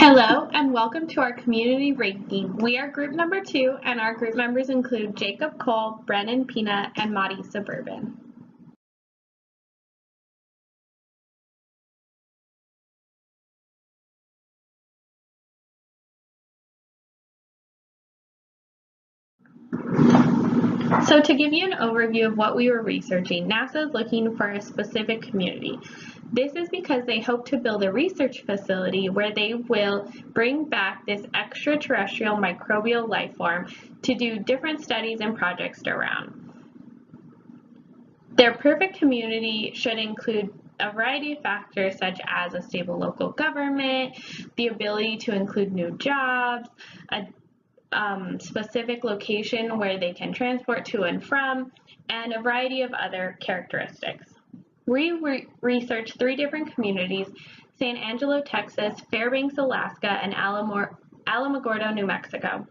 Hello and welcome to our community ranking. We are group number 2 and our group members include Jacob Cole, Brennan Pina, and Maddie Suburban. So to give you an overview of what we were researching, NASA is looking for a specific community. This is because they hope to build a research facility where they will bring back this extraterrestrial microbial life form to do different studies and projects around. Their perfect community should include a variety of factors such as a stable local government, the ability to include new jobs, a specific location where they can transport to and from, and a variety of other characteristics. We researched 3 different communities: San Angelo, Texas, Fairbanks, Alaska, and Alamogordo, New Mexico.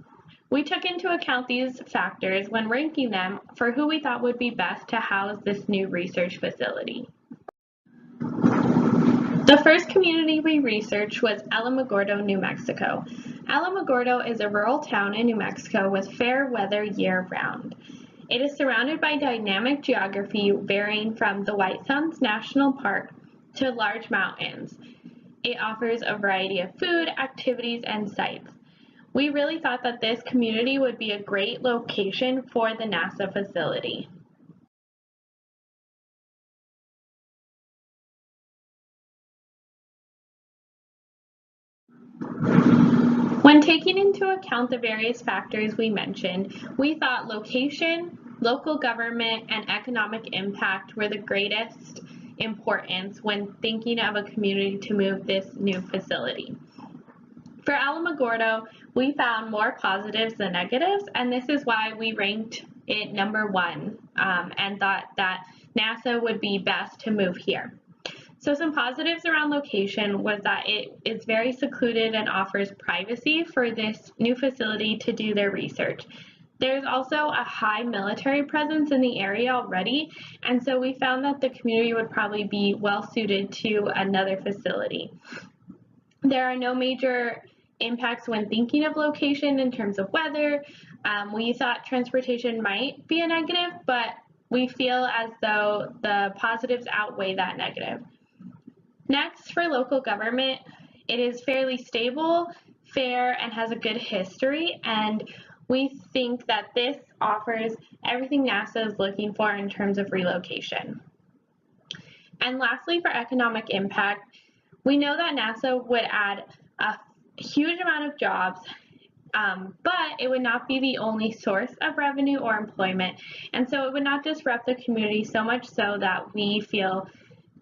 We took into account these factors when ranking them for who we thought would be best to house this new research facility. The first community we researched was Alamogordo, New Mexico. Alamogordo is a rural town in New Mexico with fair weather year-round. It is surrounded by dynamic geography varying from the White Sands National Park to large mountains. It offers a variety of food, activities, and sites. We really thought that this community would be a great location for the NASA facility. When taking into account the various factors we mentioned, we thought location, local government, and economic impact were the greatest importance when thinking of a community to move this new facility. For Alamogordo, we found more positives than negatives, and this is why we ranked it number 1 and thought that NASA would be best to move here. So some positives around location was that it is very secluded and offers privacy for this new facility to do their research. There's also a high military presence in the area already, and so we found that the community would probably be well suited to another facility. There are no major impacts when thinking of location in terms of weather. We thought transportation might be a negative, but we feel as though the positives outweigh that negative. Next, for local government, it is fairly stable, fair, and has a good history, and we think that this offers everything NASA is looking for in terms of relocation. And lastly, for economic impact, we know that NASA would add a huge amount of jobs, but it would not be the only source of revenue or employment, and so it would not disrupt the community so much so that we feel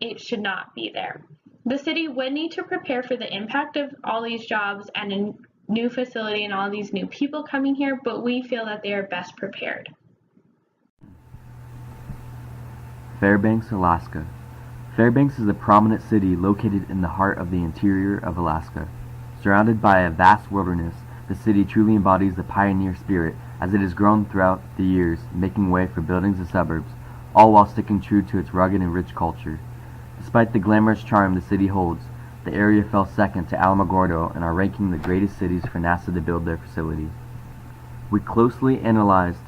it should not be there. The city would need to prepare for the impact of all these jobs and a new facility and all these new people coming here, but we feel that they are best prepared. Fairbanks, Alaska. Fairbanks is a prominent city located in the heart of the interior of Alaska. Surrounded by a vast wilderness, the city truly embodies the pioneer spirit as it has grown throughout the years, making way for buildings and suburbs, all while sticking true to its rugged and rich culture. Despite the glamorous charm the city holds, the area fell second to Alamogordo in our ranking the greatest cities for NASA to build their facility. We closely analyzed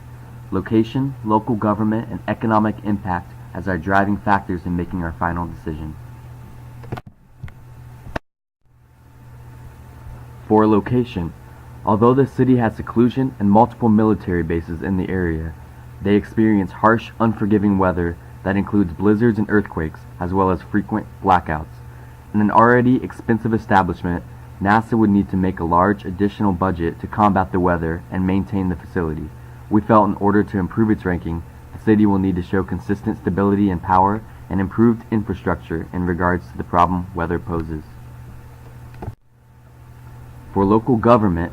location, local government, and economic impact as our driving factors in making our final decision. For location, although the city has seclusion and multiple military bases in the area, they experience harsh, unforgiving weather that includes blizzards and earthquakes, as well as frequent blackouts. In an already expensive establishment, NASA would need to make a large additional budget to combat the weather and maintain the facility. We felt in order to improve its ranking, the city will need to show consistent stability and power and improved infrastructure in regards to the problem weather poses. For local government,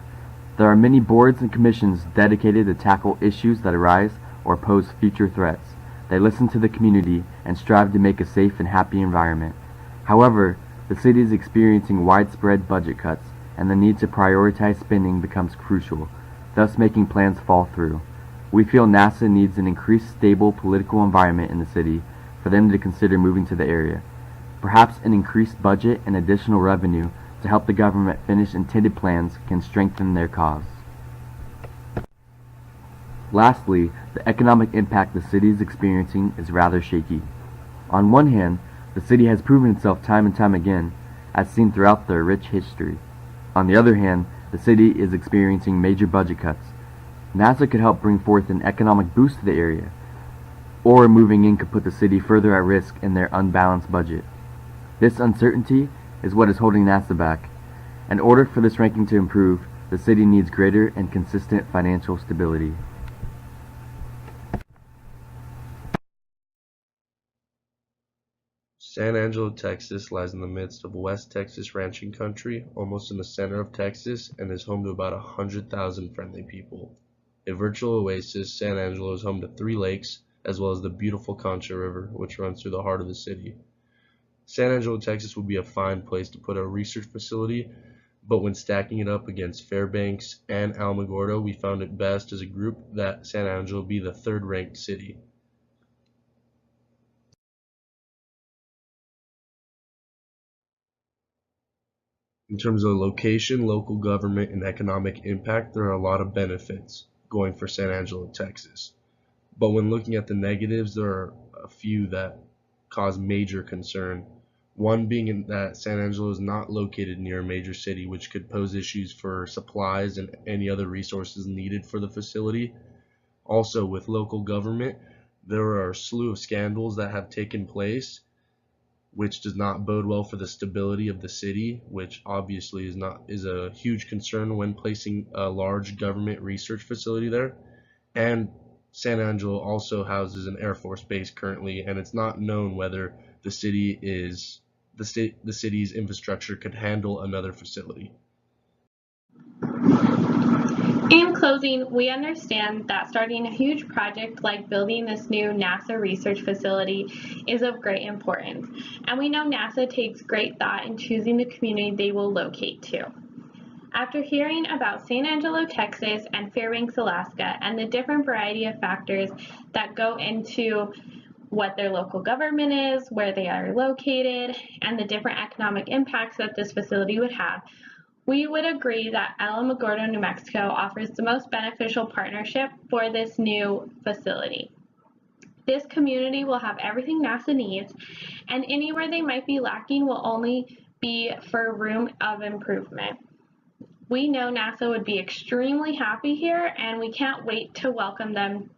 there are many boards and commissions dedicated to tackle issues that arise or pose future threats. They listen to the community and strive to make a safe and happy environment. However, the city is experiencing widespread budget cuts, and the need to prioritize spending becomes crucial, thus making plans fall through. We feel NASA needs an increased stable political environment in the city for them to consider moving to the area. Perhaps an increased budget and additional revenue to help the government finish intended plans can strengthen their cause. Lastly, the economic impact the city is experiencing is rather shaky. On one hand, the city has proven itself time and time again, as seen throughout their rich history. On the other hand, the city is experiencing major budget cuts. NASA could help bring forth an economic boost to the area, or moving in could put the city further at risk in their unbalanced budget. This uncertainty is what is holding NASA back. In order for this ranking to improve, the city needs greater and consistent financial stability. San Angelo, Texas lies in the midst of West Texas ranching country, almost in the center of Texas, and is home to about 100,000 friendly people. A virtual oasis, San Angelo is home to 3 lakes, as well as the beautiful Concha River, which runs through the heart of the city. San Angelo, Texas would be a fine place to put a research facility, but when stacking it up against Fairbanks and Alamogordo, we found it best as a group that San Angelo be the 3rd ranked city. In terms of location, local government, and economic impact, there are a lot of benefits going for San Angelo, Texas. But when looking at the negatives, there are a few that cause major concern. One being that San Angelo is not located near a major city, which could pose issues for supplies and any other resources needed for the facility. Also, with local government, there are a slew of scandals that have taken place, which does not bode well for the stability of the city, which obviously is a huge concern when placing a large government research facility there. And San Angelo also houses an Air Force base currently, and it's not known whether the city's infrastructure could handle another facility. In closing, we understand that starting a huge project like building this new NASA research facility is of great importance, and we know NASA takes great thought in choosing the community they will locate to. After hearing about San Angelo, Texas and Fairbanks, Alaska, and the different variety of factors that go into what their local government is, where they are located, and the different economic impacts that this facility would have, we would agree that Alamogordo, New Mexico offers the most beneficial partnership for this new facility. This community will have everything NASA needs, and anywhere they might be lacking will only be for room of improvement. We know NASA would be extremely happy here, and we can't wait to welcome them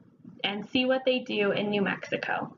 and see what they do in New Mexico.